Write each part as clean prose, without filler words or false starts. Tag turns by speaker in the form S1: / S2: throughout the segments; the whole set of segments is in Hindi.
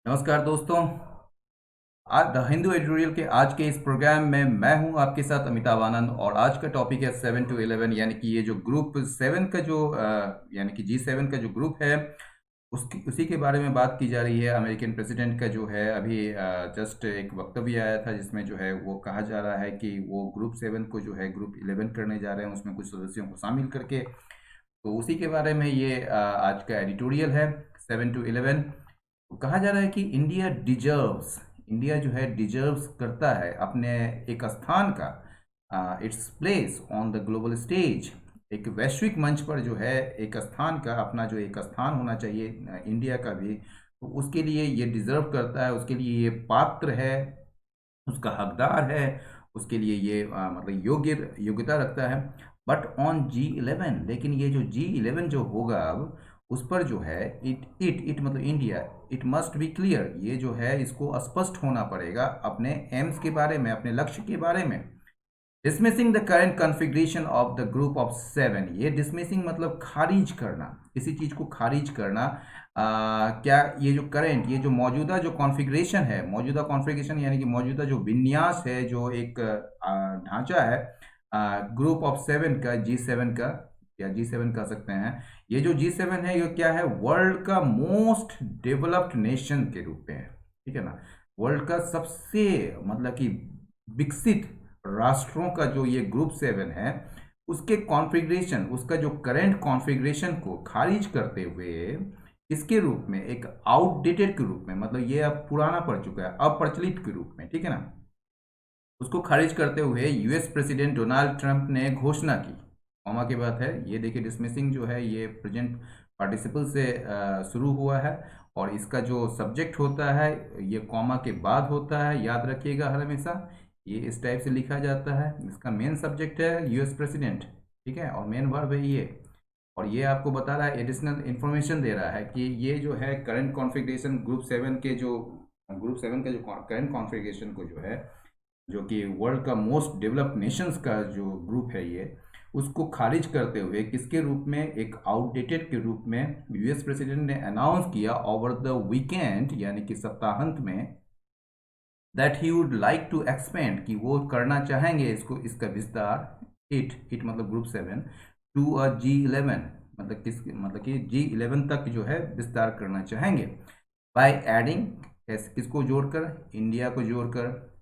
S1: नमस्कार दोस्तों। आज द हिंदू एडिटोरियल के आज के इस प्रोग्राम में मैं हूं आपके साथ अमिताभ आनंद और आज का टॉपिक है 7 to 11 यानी कि ये जो ग्रुप 7 का जो यानी कि G7 का जो ग्रुप है उसकी उसी के बारे में बात की जा रही है। अमेरिकन प्रेसिडेंट का जो है अभी जस्ट एक वक्तव्य आया था जिसमें जो है वो कहा जा रहा है कि वो ग्रुप 7 को जो है ग्रुप 11 करने जा रहे हैं, उसमें कुछ सदस्यों को शामिल करके। तो उसी के बारे में ये आज का एडिटोरियल है 7 to 11। कहा जा रहा है कि इंडिया जो है डिजर्व्स करता है अपने एक स्थान का, its place on the global stage. एक वैश्विक मंच पर जो है एक स्थान का अपना जो एक स्थान होना चाहिए इंडिया का भी, तो उसके लिए ये डिजर्व करता है, उसके लिए ये पात्र है, उसका हकदार है, उसके लिए ये मतलब योग्यता रखता है। बट ऑन G11, लेकिन ये जो G11 जो होगा अब उस पर जो है इट मतलब India, it must be clear, ये जो है इसको स्पष्ट होना पड़ेगा अपने एम्स के बारे में, अपने लक्ष्य के बारे में। Dismissing the current configuration of the group of 7, ये डिसमिसिंग मतलब खारिज करना, किसी चीज़ को खारिज करना। क्या ये जो करेंट, ये जो मौजूदा जो कॉन्फ़िगरेशन है, मौजूदा कॉन्फ़िगरेशन यानी कि मौजूदा जो विन्यास है, जो एक ढांचा है ग्रुप ऑफ 7 का, G7 का या G7 कह सकते हैं। ये जो G7 है ये क्या है, वर्ल्ड का मोस्ट डेवलप्ड नेशन के रूप में है, ठीक है ना। वर्ल्ड का सबसे मतलब कि विकसित राष्ट्रों का जो ये ग्रुप 7 है उसके कॉन्फ़िगरेशन, उसका जो करंट कॉन्फ़िगरेशन को खारिज करते हुए इसके रूप में, एक आउटडेटेड के रूप में, मतलब ये अब पुराना पड़ चुका है, अप्रचलित के रूप में, ठीक है ना, उसको खारिज करते हुए यूएस प्रेसिडेंट डोनाल्ड ट्रंप ने घोषणा की। कॉमा की बात है ये, देखिए डिसमिसिंग जो है ये प्रेजेंट पार्टिसिपल से शुरू हुआ है और इसका जो सब्जेक्ट होता है ये कॉमा के बाद होता है, याद रखिएगा हर हमेशा ये इस टाइप से लिखा जाता है। इसका मेन सब्जेक्ट है यूएस प्रेसिडेंट, ठीक है, और मेन वर्ब है ये। और ये आपको बता रहा है, एडिशनल इन्फॉर्मेशन दे रहा है कि ये जो है करंट कॉन्फ़िगरेशन ग्रुप 7 का जो करंट कॉन्फ़िगरेशन को जो है, जो कि वर्ल्ड का मोस्ट डेवलप्ड नेशंस का जो ग्रुप है ये, उसको खारिज करते हुए किसके रूप में, एक आउटडेटेड के रूप में यूएस प्रेसिडेंट ने अनाउंस किया ओवर द वीकेंड यानी कि सप्ताहांत में, that he would like to expand, कि वो करना चाहेंगे इसको, इसका विस्तार, इट मतलब ग्रुप 7 टू अ G11, मतलब कि G11 तक जो है विस्तार करना चाहेंगे। बाय एडिंग, किसको जोड़कर, इंडिया को जोड़कर,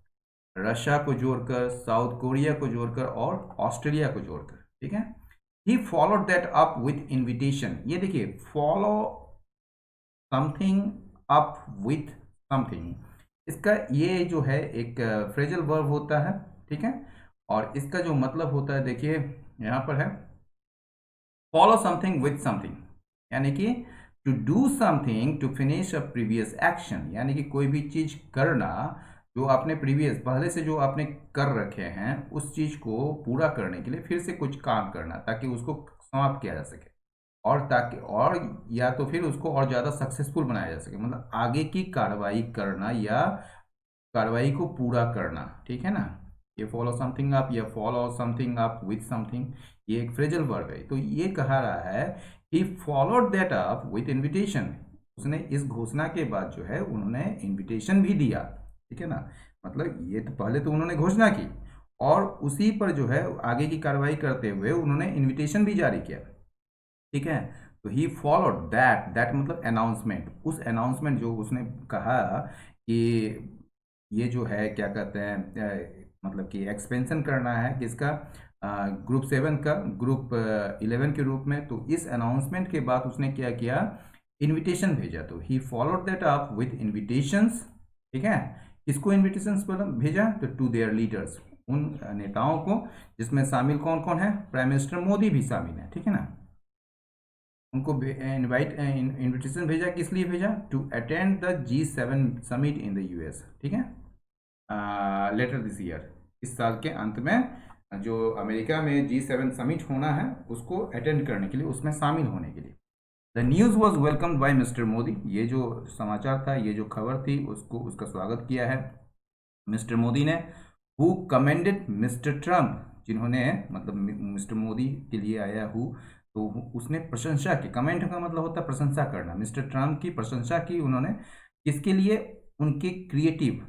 S1: रशिया को जोड़कर, साउथ कोरिया को जोड़कर और ऑस्ट्रेलिया को जोड़कर, ठीक है। He followed that up with invitation, ये देखिए follow something up with something, इसका ये जो है एक फ्रेजल वर्ब होता है, ठीक है। और इसका जो मतलब होता है देखिए यहाँ पर है फॉलो समथिंग विथ समथिंग, यानी कि to do something to finish a previous action, यानी कि कोई भी चीज करना जो आपने प्रीवियस पहले से जो आपने कर रखे हैं उस चीज को पूरा करने के लिए फिर से कुछ काम करना ताकि उसको समाप्त किया जा सके, और ताकि और या तो फिर उसको और ज़्यादा सक्सेसफुल बनाया जा सके, मतलब आगे की कार्रवाई करना या कार्रवाई को पूरा करना, ठीक है ना। ये फॉलो समथिंग अप या follow something up with something, ये एक फ्रेजल वर्ब है। तो ये कहा रहा है he followed that up with invitation, उसने इस घोषणा के बाद जो है उन्होंने इनविटेशन भी दिया, ठीक है ना। मतलब ये तो पहले तो उन्होंने घोषणा की और उसी पर जो है आगे की कार्रवाई करते हुए उन्होंने इनविटेशन भी जारी किया, ठीक है। तो ही फॉलोड दैट मतलब अनाउंसमेंट, उस अनाउंसमेंट जो उसने कहा कि ये जो है क्या कहते हैं मतलब कि एक्सपेंशन करना है किसका, ग्रुप 7 का ग्रुप 11 के रूप में। तो इस अनाउंसमेंट के बाद उसने क्या किया, इनविटेशन भेजा। तो he followed that up with invitations, ठीक है। किसको इनविटेशंस पर भेजा, तो टू देयर लीडर्स, उन नेताओं को, जिसमें शामिल कौन कौन है, प्राइम मिनिस्टर मोदी भी शामिल है, ठीक है ना। उनको इनविटेशन भेजा, किस लिए भेजा, to attend the G7 summit in the US, ठीक है, लेटर दिस ईयर, इस साल के अंत में जो अमेरिका में G7 समिट होना है उसको अटेंड करने के लिए, उसमें शामिल होने के लिए। The news was welcomed by mister Modi, ये जो समाचार था, ये जो खबर थी, उसको उसका स्वागत किया है मिस्टर मोदी ने। हु कमेंडेड मिस्टर ट्रम्प, जिन्होंने मतलब मिस्टर मोदी के लिए आया हु, तो उसने प्रशंसा की, कमेंट का मतलब होता है प्रशंसा करना, मिस्टर ट्रम्प की प्रशंसा की उन्होंने। किसके लिए? उनके क्रिएटिव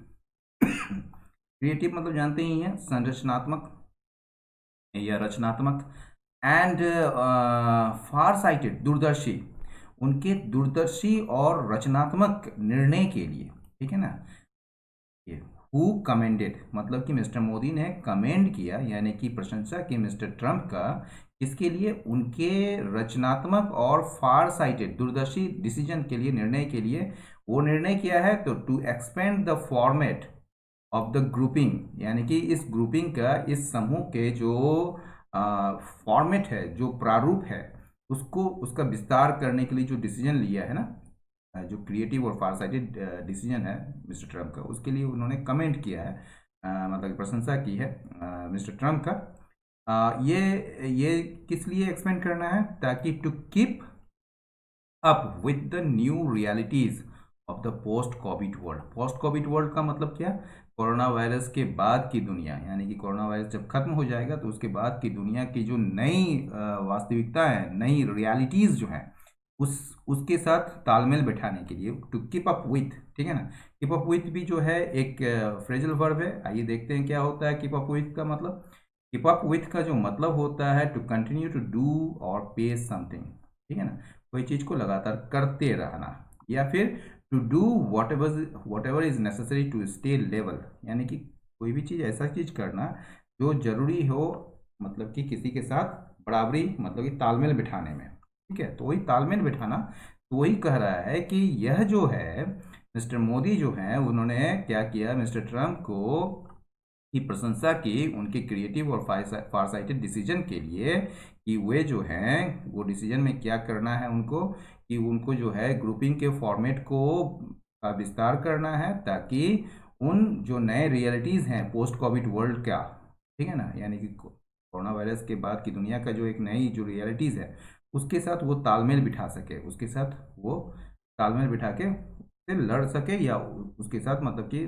S1: क्रिएटिव मतलब जानते ही हैं, संरचनात्मक या रचनात्मक, एंड फार साइटेड, दूरदर्शी, उनके दूरदर्शी और रचनात्मक निर्णय के लिए, ठीक है ना। ये हु कमेंडेड मतलब कि मिस्टर मोदी ने कमेंड किया, यानी कि प्रशंसा की मिस्टर ट्रंप का, किसके लिए? उनके रचनात्मक और फार साइटेड, दूरदर्शी डिसीजन के लिए, निर्णय के लिए। वो निर्णय किया है तो to expand the format of the grouping, यानी कि इस ग्रुपिंग का, इस समूह के जो फॉर्मेट है, जो प्रारूप है, उसको, उसका विस्तार करने के लिए जो डिसीजन लिया है ना, जो क्रिएटिव और फारसाइटेड डिसीजन है मिस्टर ट्रम्प का, उसके लिए उन्होंने कमेंट किया है, मतलब प्रशंसा की है मिस्टर ट्रम्प का। ये किस लिए एक्सपेंड करना है? ताकि to keep up with the new realities of the post covid world. Post covid world का मतलब क्या? कोरोना वायरस के बाद की दुनिया, यानी कि कोरोना वायरस जब खत्म हो जाएगा तो उसके बाद की दुनिया की जो नई वास्तविकता है, नई रियलिटीज जो हैं, उस उसके साथ तालमेल बैठाने के लिए, टू कीप अप विथ, ठीक है ना। कीप अप विथ भी जो है एक फ्रेजल वर्ब है। आइए देखते हैं क्या होता है कीप अप विथ का मतलब। कीप अप विथ का जो मतलब होता है टू कंटिन्यू टू डू और पे समथिंग, ठीक है ना, कोई चीज को लगातार करते रहना, या फिर to do whatever is necessary to stay level, यानी कि कोई भी चीज, ऐसा चीज करना जो जरूरी हो, मतलब कि किसी के साथ बराबरी, मतलब कि तालमेल बिठाने में, ठीक है। तो वही तालमेल बिठाना, तो वही कह रहा है कि यह जो है मिस्टर मोदी जो है, उन्होंने क्या किया, मिस्टर ट्रम्प को की प्रशंसा की उनके क्रिएटिव और फारसाइटेड डिसीजन के लिए, कि वे जो हैं, वो डिसीजन में क्या करना है उनको, कि उनको जो है ग्रुपिंग के फॉर्मेट को का विस्तार करना है, ताकि उन जो नए रियलिटीज़ हैं पोस्ट कोविड वर्ल्ड का, ठीक है ना, यानी कि कोरोना वायरस के बाद की दुनिया का जो एक नई जो रियलिटीज़ है, उसके साथ वो तालमेल बिठा सके, उसके साथ वो तालमेल बिठा के उससे लड़ सके, या उसके साथ मतलब कि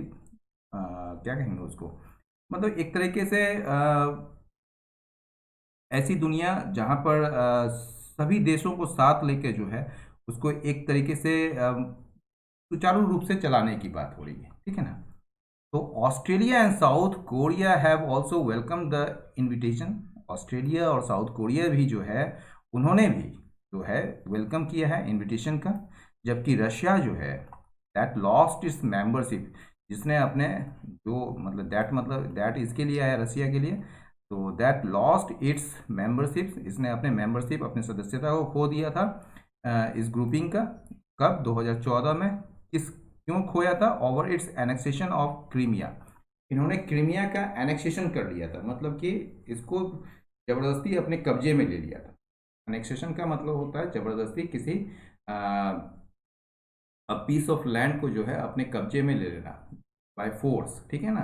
S1: क्या कहेंगे उसको, मतलब एक तरीके से ऐसी दुनिया जहाँ पर सभी देशों को साथ लेके जो है, उसको एक तरीके से सुचारू रूप से चलाने की बात हो रही है, ठीक है ना। तो Australia and south Korea have also welcome the invitation. Australia और साउथ कोरिया भी जो है, उन्होंने भी जो है वेलकम किया है इनविटेशन का। जबकि रशिया जो है, दैट लॉस्ट इट्स मेंबरशिप, जिसने अपने जो, मतलब दैट इसके लिए आया, रशिया के लिए, तो दैट लॉस्ट इट्स मेंबरशिप, इसने अपने मेंबरशिप, अपने सदस्यता को खो दिया था इस ग्रुपिंग का। कब? 2014 में। किस, क्यों खोया था? Over it's annexation of Crimea, इन्होंने क्रीमिया का एनेक्सेशन कर लिया था, मतलब कि इसको जबरदस्ती अपने कब्जे में ले लिया था। एनेक्सेशन का मतलब होता है जबरदस्ती किसी पीस ऑफ लैंड को जो है अपने कब्जे में ले लेना, बाय फोर्स, ठीक है ना।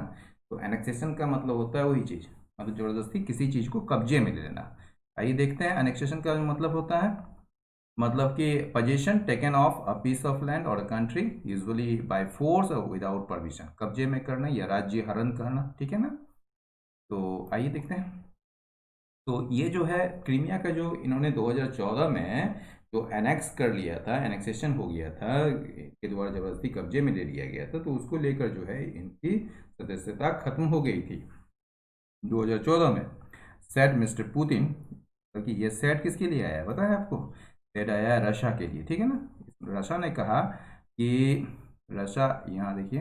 S1: तो एनेक्सेशन का मतलब होता है वही चीज, मतलब जबरदस्ती किसी चीज को कब्जे में ले लेना। आइए देखते हैं एनेक्सेशन का जो मतलब होता है, मतलब कि position taken of a piece of land और a country usually by force और विदाउट परमिशन, कब्जे में करना या राज्य हरण करना, ठीक है ना। तो आइए देखते हैं। तो ये जो है क्रीमिया का जो इन्होंने 2014 में जो एनेक्स कर लिया था, एनेक्सेशन हो गया था, के द्वारा जबरदस्ती कब्जे में ले लिया गया था, तो उसको लेकर जो है इनकी सदस्यता खत्म हो गई थी 2014 में। सेट मिस्टर पुतिन, क्योंकि ये सेट किसके लिए आया है पता है आपको? सेट आया है रशिया के लिए, ठीक है ना। रशिया ने कहा कि, रशिया, यहाँ देखिए,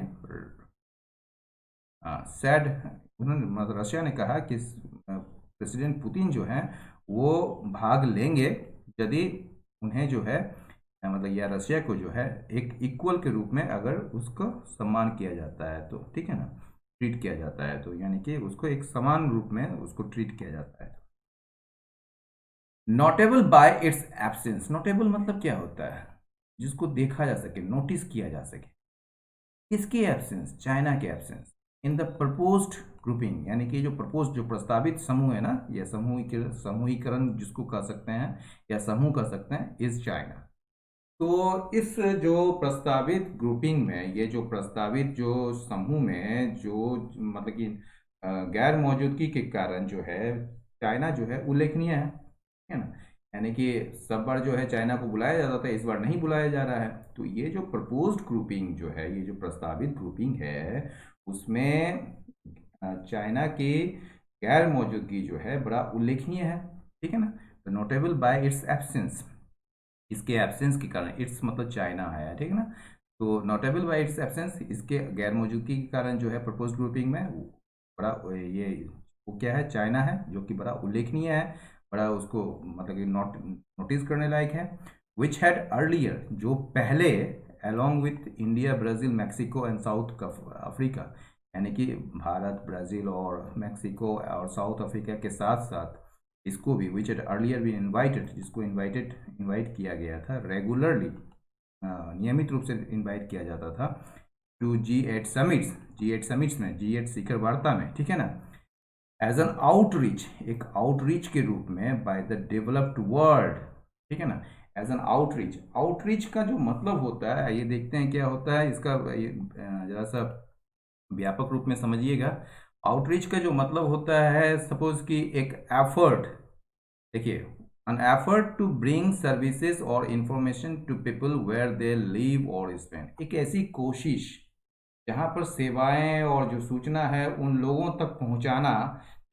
S1: सैड, उन्होंने, मतलब रशिया ने कहा कि प्रेसिडेंट पुतिन जो हैं वो भाग लेंगे यदि उन्हें जो है मतलब या रशिया को जो है एक इक्वल के रूप में अगर उसको सम्मान किया जाता है तो, ठीक है ना, ट्रीट किया जाता है तो, यानी कि उसको एक समान रूप में उसको ट्रीट किया जाता है। Notable bye it's absence, notable मतलब क्या होता है? जिसको देखा जा सके, नोटिस किया जा सके। किसकी एब्सेंस? चाइना के absence in the proposed grouping, यानी कि जो प्रपोज, जो प्रस्तावित समूह है ना, या समूहीकरण जिसको कह सकते हैं, या समूह कह सकते हैं, इज चाइना। तो इस जो प्रस्तावित ग्रुपिंग में, ये जो प्रस्तावित जो समूह में जो मतलब कि गैर मौजूदगी के कारण जो है चाइना जो है उल्लेखनीय है ना। यानी कि सब बार जो है चाइना को बुलाया जाता था, इस बार नहीं बुलाया जा रहा है। तो ये जो प्रपोज्ड ग्रुपिंग जो है, ये जो प्रस्तावित ग्रुपिंग है, उसमें चाइना की गैर मौजूदगी जो है बड़ा उल्लेखनीय है, ठीक है ना। तो नोटेबल बाय इट्स एब्सेंस, इसके एब्सेंस के कारण, इट्स मतलब चाइना है, ठीक है ना। तो नोटेबल बाय इट्स एब्सेंस, इसके गैर मौजूदगी के कारण जो है प्रपोज ग्रुपिंग में बड़ा ये वो क्या है, चाइना है, जो कि बड़ा उल्लेखनीय है, बड़ा उसको मतलब कि नोटिस करने लायक है। विच हैड अर्लियर, जो पहले, along with India, Brazil, Mexico and South Africa, यानी कि भारत, ब्राज़ील और मैक्सिको और साउथ अफ्रीका के साथ साथ इसको भी, which had earlier been invited, जिसको इनवाइट किया गया था रेगुलरली, नियमित रूप से इनवाइट किया जाता था, to G8 summits, G8 summits में, G8 शिखर वार्ता में, ठीक है ना। एज एन आउटरीच, एक आउटरीच के रूप में, बाय द डेवलप्ड वर्ल्ड, ठीक है ना। एज एन आउटरीच, आउटरीच का जो मतलब होता है, ये देखते हैं क्या होता है इसका, जरा सा व्यापक रूप में समझिएगा। आउटरीच का जो मतलब होता है, सपोज कि एक एफर्ट, देखिए, an effort to bring services और information to people where they live और स्पेंड, एक ऐसी कोशिश जहाँ पर सेवाएं और जो सूचना है उन लोगों तक पहुँचाना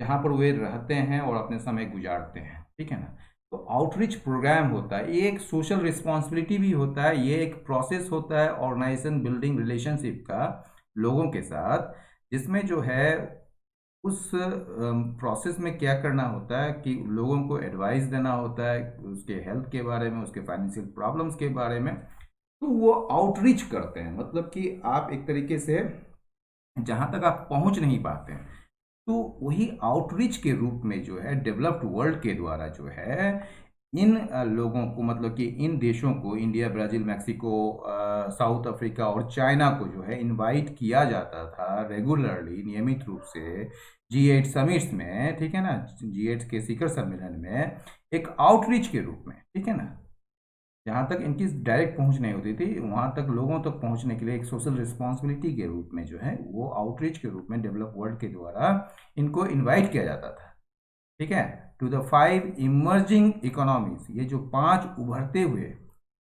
S1: जहाँ पर वे रहते हैं और अपने समय गुजारते हैं, ठीक है ना। तो आउटरीच प्रोग्राम होता है, ये एक सोशल रिस्पॉन्सिबिलिटी भी होता है, ये एक प्रोसेस होता है ऑर्गेनाइजेशन बिल्डिंग रिलेशनशिप का लोगों के साथ, जिसमें जो है उस प्रोसेस में क्या करना होता है कि लोगों को एडवाइस देना होता है उसके हेल्थ के बारे में, उसके फाइनेंशियल प्रॉब्लम्स के बारे में। तो वो आउटरीच करते हैं, मतलब कि आप एक तरीके से जहाँ तक आप पहुँच नहीं पाते हैं, तो वही आउटरीच के रूप में जो है डेवलप्ड वर्ल्ड के द्वारा जो है इन लोगों को, मतलब कि इन देशों को, India, Brazil, Mexico, south Africa और चाइना को जो है इनवाइट किया जाता था रेगुलरली, नियमित रूप से G8 समिट्स में, ठीक है ना, G8 के शिखर सम्मेलन में, एक आउटरीच के रूप में, ठीक है ना। जहाँ तक इनकी डायरेक्ट पहुँच नहीं होती थी, वहाँ तक लोगों तक पहुँचने के लिए एक सोशल रिस्पॉन्सिबिलिटी के रूप में जो है वो आउटरीच के रूप में डेवलप वर्ल्ड के द्वारा इनको इनवाइट किया जाता था, ठीक है। टू द 5 इमर्जिंग इकोनॉमीज, ये जो 5 उभरते हुए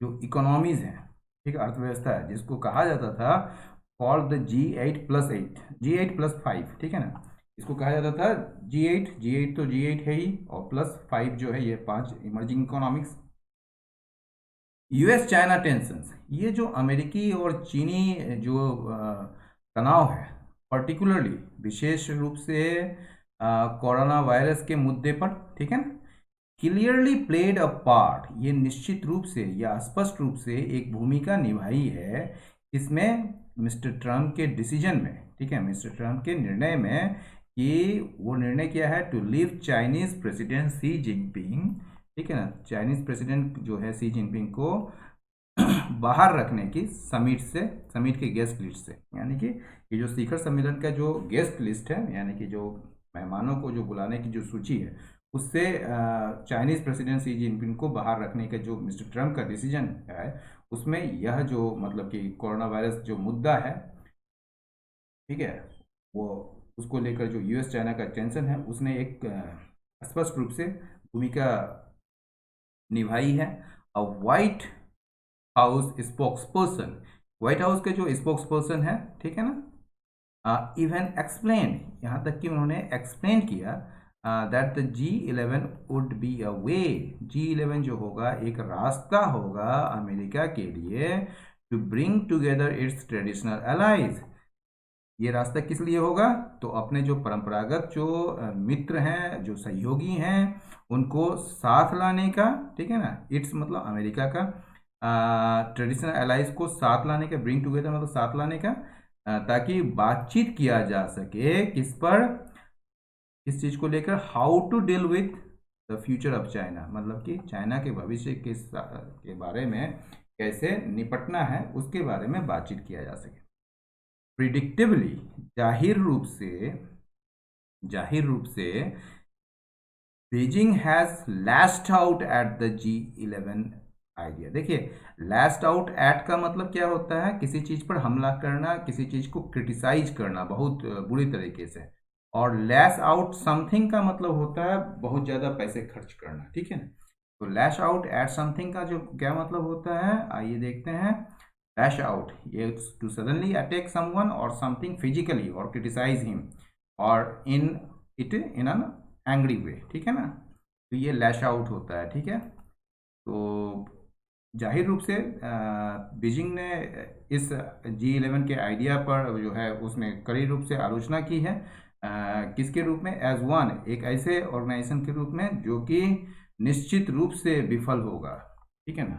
S1: जो इकोनॉमीज हैं, ठीक है, अर्थव्यवस्था है, जिसको कहा जाता था कॉल्ड द G8+8, G8+5, ठीक है ना। इसको कहा जाता था G8 तो G8 है ही, और +5 जो है ये 5 emerging economics. US China tensions, ये जो अमेरिकी और चीनी जो तनाव है, पर्टिकुलरली विशेष रूप से कोरोना वायरस के मुद्दे पर, ठीक है ना, क्लियरली प्लेड अ पार्ट, ये निश्चित रूप से या स्पष्ट रूप से एक भूमिका निभाई है इसमें, मिस्टर ट्रम्प के डिसीजन में, ठीक है, मिस्टर ट्रम्प के निर्णय में, कि वो निर्णय क्या है, to leave Chinese president Xi Jinping, ठीक है ना, चाइनीज प्रेसिडेंट जो है सी जिनपिंग को बाहर रखने की समिट से, समिट के गेस्ट लिस्ट से, यानी कि ये जो शिखर सम्मेलन का जो गेस्ट लिस्ट है, यानी कि जो मेहमानों को जो बुलाने की जो सूची है, उससे चाइनीज प्रेसिडेंट सी जिनपिंग को बाहर रखने का जो मिस्टर ट्रम्प का डिसीजन है, उसमें यह जो मतलब कि कोरोना वायरस जो मुद्दा है, ठीक है, वो उसको लेकर जो यूएस चाइना का टेंशन है, उसने एक स्पष्ट रूप से भूमिका निभाई है। A White House spokesperson, White House के जो स्पोक्सपर्सन है, ठीक है ना, इवन एक्सप्लेन, यहाँ तक कि उन्होंने एक्सप्लेन किया that the G11 would be a way, G11 जो होगा एक रास्ता होगा अमेरिका के लिए, to bring together its traditional allies. ये रास्ता किस लिए होगा, तो अपने जो परंपरागत जो मित्र हैं, जो सहयोगी हैं, उनको साथ लाने का, ठीक है ना, इट्स मतलब अमेरिका का, ट्रेडिशनल एलाइज को साथ लाने का, ब्रिंग टुगेदर मतलब साथ लाने का, ताकि बातचीत किया जा सके किस पर, किस चीज़ को लेकर, how to deal with the future of China, मतलब कि चाइना के भविष्य के बारे में कैसे निपटना है, उसके बारे में बातचीत किया जा सके। प्रिडिक्टिवली, जाहिर रूप से, जाहिर रूप से Beijing has lashed out at the G11 idea. देखिए, लैश्ड आउट एट का मतलब क्या होता है, किसी चीज़ पर हमला करना, किसी चीज़ को क्रिटिसाइज करना बहुत बुरी तरीके से, और लैश आउट समथिंग का मतलब होता है बहुत ज़्यादा पैसे खर्च करना, ठीक है ना। तो लैश आउट एट समथिंग का जो क्या मतलब होता है, आइए देखते हैं। लैश आउट ये टू सडनली अटैक समवन और समथिंग फिजिकली और क्रिटिसाइज हिम और इन एन एंग्री वे, ठीक है ना। तो ये लैश आउट होता है, ठीक है। तो जाहिर रूप से बीजिंग ने इस G11 के आइडिया पर जो है उसमें कड़ी रूप से आलोचना की है। किसके रूप में? एज वन, एक ऐसे ऑर्गेनाइजेशन के रूप में जो कि निश्चित रूप से विफल होगा, ठीक है ना।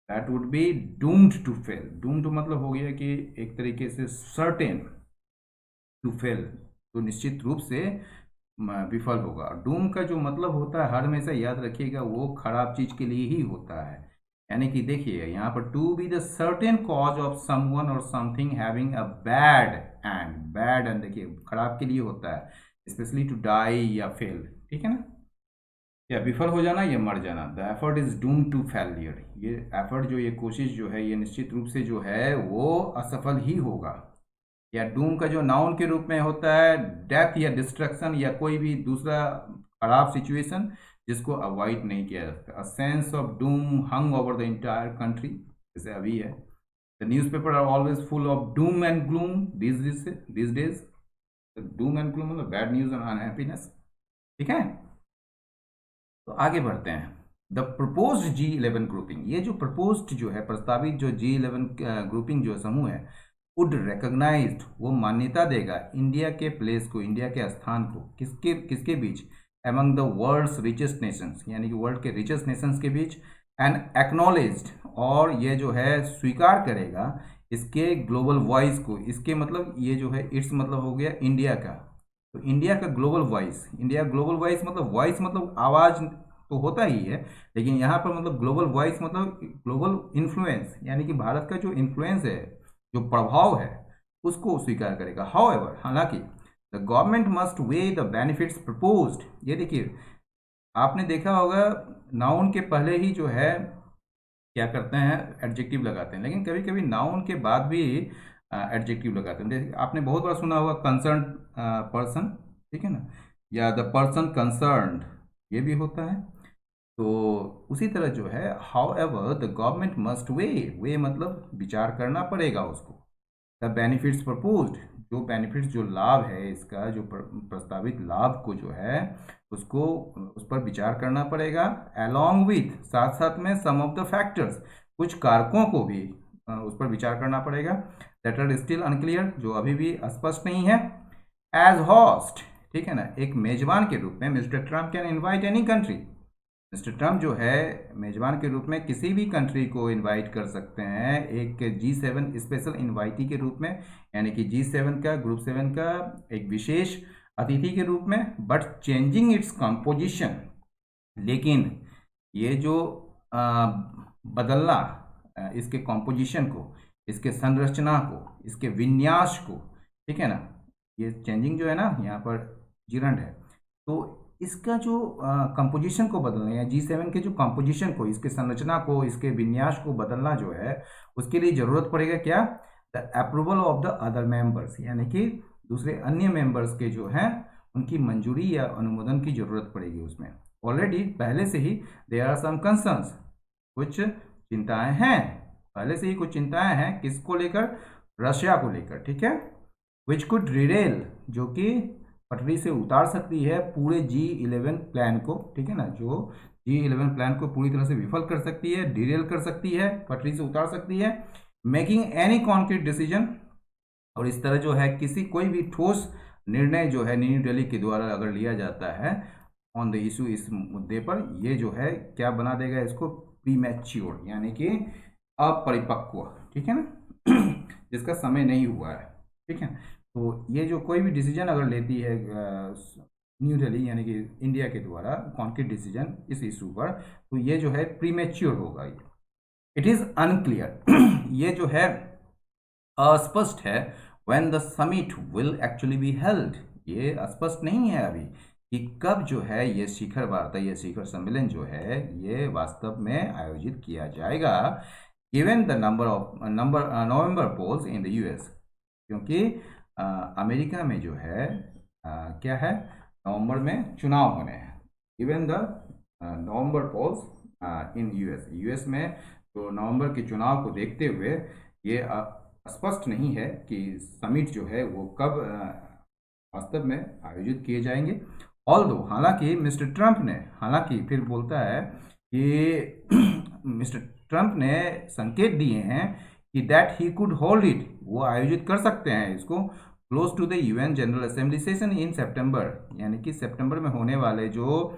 S1: That would be doomed to fail. Doomed मतलब हो गया कि एक तरीके से सर्टेन टू फेल, तो निश्चित रूप से विफल होगा। डूम का जो मतलब होता है, हर हमेशा याद रखिएगा, वो खराब चीज के लिए ही होता है। यानी कि देखिए यहाँ पर to be the certain cause of someone और something having a bad end, bad end देखिए खराब के लिए होता है, स्पेशली टू डाई या फेल, ठीक है ना, या विफल हो जाना या मर जाना। The effort is doom to failure, ये एफर्ट जो, ये कोशिश जो है, ये निश्चित रूप से जो है वो असफल ही होगा। या डूम का जो नाउन के रूप में होता है डेथ या डिस्ट्रक्शन या कोई भी दूसरा खराब सिचुएशन जिसको अवॉइड नहीं किया जा सकता। A sense of doom hung over the entire country, जैसे अभी है। The newspaper are always full of doom and gloom these days. Doom and gloom मतलब बैड न्यूज एंड अनहैप्पीनेस, ठीक है। तो आगे बढ़ते हैं। द प्रपोज्ड G11 ग्रुपिंग, ये जो प्रपोज्ड जो है, प्रस्तावित जो G11 ग्रुपिंग जो समूह है, वुड रिकॉग्नाइज्ड, वो मान्यता देगा इंडिया के प्लेस को, इंडिया के स्थान को, किसके किसके बीच? Among the world's richest nations, यानी कि वर्ल्ड के रिचेस्ट नेशंस के बीच। एंड एक्नॉलेज्ड, और ये जो है स्वीकार करेगा इसके ग्लोबल वॉइस को। इसके मतलब ये जो है इट्स मतलब हो गया इंडिया का, तो इंडिया का global voice, India global voice मतलब आवाज तो होता ही है, लेकिन यहाँ पर मतलब ग्लोबल वॉइस मतलब ग्लोबल इन्फ्लुएंस, यानी कि भारत का जो इन्फ्लुएंस है, जो प्रभाव है, उसको स्वीकार करेगा। हाउएवर, हालांकि the government must way the benefits proposed, ये देखिए आपने देखा होगा नाउन के पहले ही जो है क्या करते हैं, एडजेक्टिव लगाते हैं, लेकिन कभी कभी नाउन के बाद भी एडजेक्टिव लगाते हैं। जैसे आपने बहुत बार सुना होगा कंसर्न पर्सन, ठीक है ना, या द पर्सन कंसर्न्ड, ये भी होता है। तो उसी तरह जो है however the government must weigh, weigh मतलब विचार करना पड़ेगा उसको। द बेनिफिट्स प्रपोज्ड, जो बेनिफिट्स जो लाभ है इसका, जो प्रस्तावित लाभ को जो है उसको, उस पर विचार करना पड़ेगा। अलोंग विथ, साथ साथ में, सम ऑफ द फैक्टर्स, कुछ कारकों को भी उस पर विचार करना पड़ेगा। दैट आर स्टिल अनक्लियर, जो अभी भी स्पष्ट नहीं है। एज होस्ट, ठीक है ना, एक मेजबान के रूप में mister Trump can invite any country, mister Trump जो है मेजबान के रूप में किसी भी कंट्री को इनवाइट कर सकते हैं एक G7 स्पेशल इनवाइटी के रूप में, यानी कि G7 का, ग्रुप 7 का एक विशेष अतिथि के रूप में। बट चेंजिंग इट्स कंपोजिशन, लेकिन ये जो बदलना इसके कंपोजिशन को, इसके संरचना को, इसके विन्यास को, ठीक है ना, ये चेंजिंग जो है ना यहाँ पर जिरंड है, तो इसका जो कंपोजिशन को बदलना है, G7 के जो कंपोजिशन को, इसके संरचना को, इसके विन्यास को बदलना जो है, उसके लिए जरूरत पड़ेगा क्या? The approval of the other members, यानी कि दूसरे अन्य मेंबर्स के जो हैं उनकी मंजूरी या अनुमोदन की जरूरत पड़ेगी उसमें। ऑलरेडी पहले से ही देयर आर सम कंसर्न्स, कुछ चिंताएं हैं, पहले से ही कुछ चिंताएं हैं, किसको लेकर? रशिया को लेकर, ठीक है। विच कुड रिरेल, जो कि पटरी से उतार सकती है पूरे G11 प्लान को, ठीक है ना, जो G11 प्लान को पूरी तरह से विफल कर सकती है, डिरेल कर सकती है, पटरी से उतार सकती है। मेकिंग एनी कॉन्क्रीट डिसीजन, और इस तरह जो है किसी कोई भी ठोस निर्णय जो है न्यू दिल्ली के द्वारा अगर लिया जाता है ऑन द इशू, इस मुद्दे पर, ये जो है क्या बना देगा इसको? प्रीमैच्योर, यानी कि अपरिपक्व, ठीक है ना, जिसका समय नहीं हुआ है, ठीक है। तो ये जो कोई भी डिसीजन अगर लेती है न्यू दिल्ली यानी कि इंडिया के द्वारा कॉन्क्रीट डिसीजन इस इशू पर, तो ये जो है प्रीमेच्योर होगा। ये इट इज अनक्लियर, ये जो है अस्पष्ट है। When the summit will actually be held, ये स्पष्ट नहीं है अभी कि कब जो है ये शिखर वार्ता, ये शिखर सम्मेलन जो है ये वास्तव में आयोजित किया जाएगा। Given the November polls in the US, क्योंकि अमेरिका में जो है क्या है, नवंबर में चुनाव होने हैं। Given the November polls in US में तो नवंबर के चुनाव को देखते हुए ये स्पष्ट नहीं है कि समिट जो है वो कब वास्तव में आयोजित किए जाएंगे। ऑल्दो हालांकि हालांकि फिर बोलता है कि मिस्टर ट्रंप ने संकेत दिए हैं कि that he could hold it, वो आयोजित कर सकते हैं इसको close to the UN General Assembly session in सितंबर, यानी कि सितंबर में होने वाले जो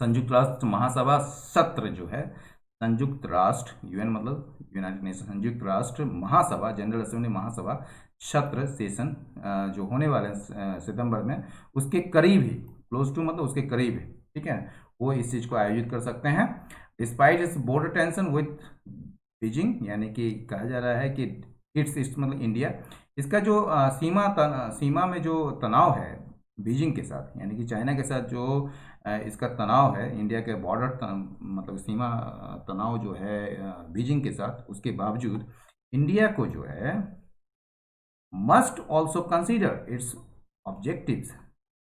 S1: संयुक्त राष्ट्र महासभा सत्र जो है, संयुक्त राष्ट्र यूएन मतलब यूनाइटेड नेशन, संयुक्त राष्ट्र महासभा जनरल असेंबली महासभा सत्र सेशन जो होने वाले हैं सितंबर में, उसके करीब ही, क्लोज टू मतलब उसके करीब है, ठीक है, वो इस चीज को आयोजित कर सकते हैं। Despite its border tension with Beijing, यानी कि कहा जा रहा है कि इट्स मतलब इंडिया, इसका जो सीमा में जो तनाव है बीजिंग के साथ, यानी कि चाइना के साथ जो इसका तनाव है, इंडिया के मतलब सीमा तनाव जो है बीजिंग के साथ, उसके बावजूद इंडिया को जो है must also consider it's objectives,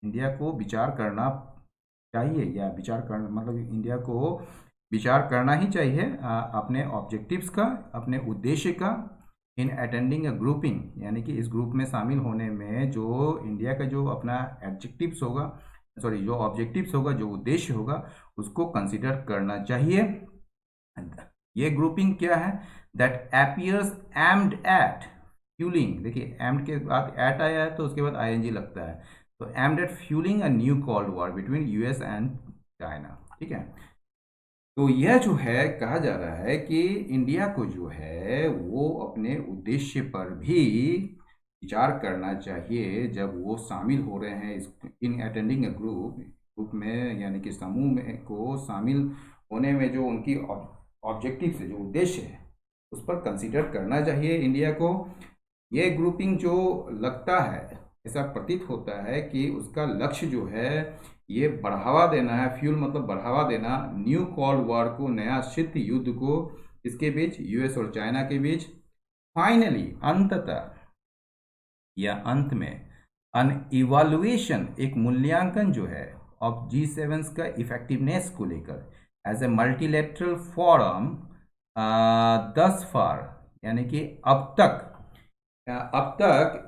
S1: India को विचार करना चाहिए, या विचार करना मतलब इंडिया को विचार करना ही चाहिए अपने ऑब्जेक्टिव्स का, अपने उद्देश्य का, इन अटेंडिंग अ ग्रुपिंग, यानी कि इस ग्रुप में शामिल होने में जो इंडिया का जो अपना एब्जेक्टिव्स होगा, सॉरी जो ऑब्जेक्टिव्स होगा, जो उद्देश्य होगा, उसको कंसिडर करना चाहिए। ये ग्रुपिंग क्या है? That appears aimed at fuelling, देखिए एम्ड के बाद एट आया है तो उसके बाद आईएनजी लगता है, तो aimed at fuelling a new cold war between US and China, ठीक है। तो यह जो है कहा जा रहा है कि इंडिया को जो है वो अपने उद्देश्य पर भी विचार करना चाहिए जब वो शामिल हो रहे हैं इस इन अटेंडिंग अ ग्रुप में, यानी कि समूह में को शामिल होने में जो उनकी ऑब्जेक्टिव से जो उद्देश्य है उस पर कंसीडर करना चाहिए इंडिया को। ये ग्रुपिंग जो लगता है, ऐसा प्रतीत होता है कि उसका लक्ष्य जो है ये बढ़ावा देना है, फ्यूल मतलब बढ़ावा देना, न्यू कोल्ड वॉर को, नया शीत युद्ध को, इसके बीच यूएस और चाइना के बीच। फाइनली अंततः या अंत में अन इवालुएशन, एक मूल्यांकन जो है ऑफ G7 का इफेक्टिवनेस को लेकर एज ए मल्टीलेटरल फोरम दस फार, यानी कि अब तक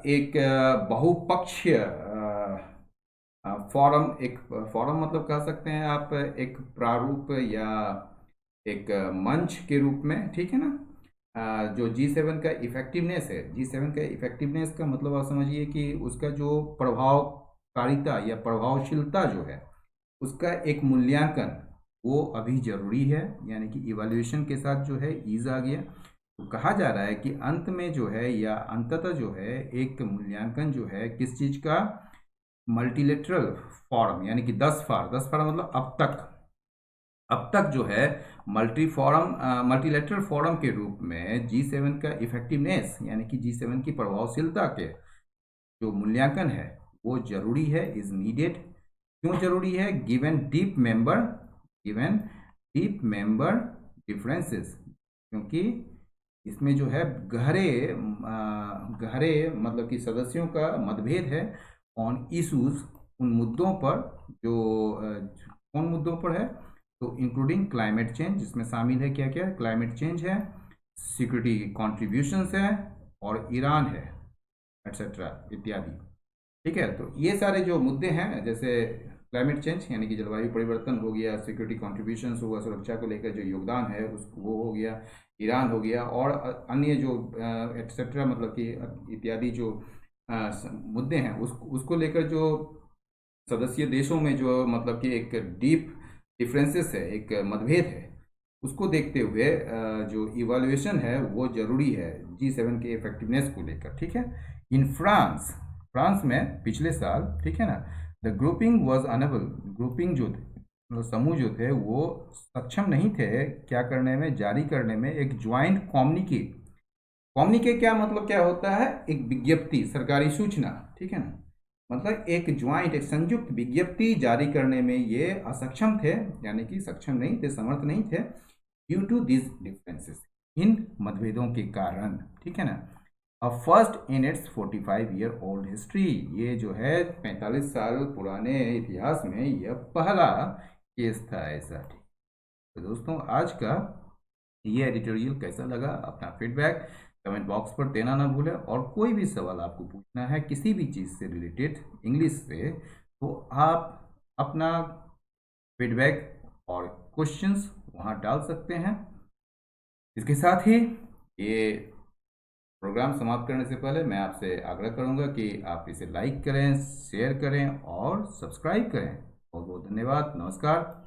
S1: एक बहुपक्षीय फॉरम, एक फॉरम मतलब कह सकते हैं आप एक प्रारूप या एक मंच के रूप में, ठीक है ना। जो G7 का इफेक्टिवनेस है, G7 का इफेक्टिवनेस का मतलब आप समझिए कि उसका जो प्रभावकारिता या प्रभावशीलता जो है उसका एक मूल्यांकन वो अभी जरूरी है, यानी कि इवैल्यूएशन के साथ जो है ईज आ गया। तो कहा जा रहा है कि अंत में जो है या अंततः जो है एक मूल्यांकन जो है किस चीज का, मल्टीलेटरल फॉरम, यानी कि 10 फार मतलब अब तक जो है मल्टीलेटरल फोरम के रूप में G7 का इफेक्टिवनेस, यानी कि G7 की प्रभावशीलता के जो मूल्यांकन है वो जरूरी है, इज नीडेड। क्यों जरूरी है? गिवन डीप मेंबर डिफरेंसेस, क्योंकि इसमें जो है गहरे मतलब कि सदस्यों का मतभेद है ऑन इश्यूज, उन मुद्दों पर जो कौन मुद्दों पर है, तो इंक्लूडिंग क्लाइमेट चेंज, जिसमें शामिल है क्या क्या, क्लाइमेट चेंज है, सिक्योरिटी कॉन्ट्रीब्यूशंस है, और ईरान है, एटसेट्रा इत्यादि, ठीक है। तो ये सारे जो मुद्दे हैं, जैसे क्लाइमेट चेंज यानी कि जलवायु परिवर्तन हो गया, सिक्योरिटी कॉन्ट्रीब्यूशंस होगा, सुरक्षा को लेकर जो योगदान है उस वो हो गया, ईरान हो गया, और अन्य जो एटसेट्रा मतलब कि इत्यादि जो मुद्दे हैं उसको लेकर जो सदस्य देशों में जो मतलब कि एक डीप डिफरेंसेस है, एक मतभेद है, उसको देखते हुए जो इवैल्यूएशन है वो जरूरी है G7 के इफेक्टिवनेस को लेकर, ठीक है। इन फ्रांस में पिछले साल, ठीक है ना, the grouping was unable, grouping जो मतलब समूह जो थे वो सक्षम नहीं थे क्या करने में, जारी करने में एक ज्वाइंट कॉम्युनिके क्या मतलब क्या होता है, एक विज्ञप्ति, सरकारी सूचना, ठीक है ना, मतलब एक ज्वाइंट, एक संयुक्त विज्ञप्ति जारी करने में ये असक्षम थे, यानी कि सक्षम नहीं थे, समर्थ नहीं थे, ड्यू टू दिस डिफरेंसेस, इन मतभेदों के कारण, ठीक है ना। First in its 45-year old history, ये जो है 45 साल पुराने इतिहास में यह पहला केस था ऐसा, ठीक। तो दोस्तों, आज का ये एडिटोरियल कैसा लगा, अपना फीडबैक कमेंट बॉक्स पर देना ना भूलें। और कोई भी सवाल आपको पूछना है किसी भी चीज़ से रिलेटेड इंग्लिश से, तो आप अपना फीडबैक और क्वेश्चंस वहाँ डाल सकते हैं। इसके साथ ही ये प्रोग्राम समाप्त करने से पहले मैं आपसे आग्रह करूंगा कि आप इसे लाइक करें, शेयर करें और सब्सक्राइब करें। बहुत बहुत धन्यवाद, नमस्कार।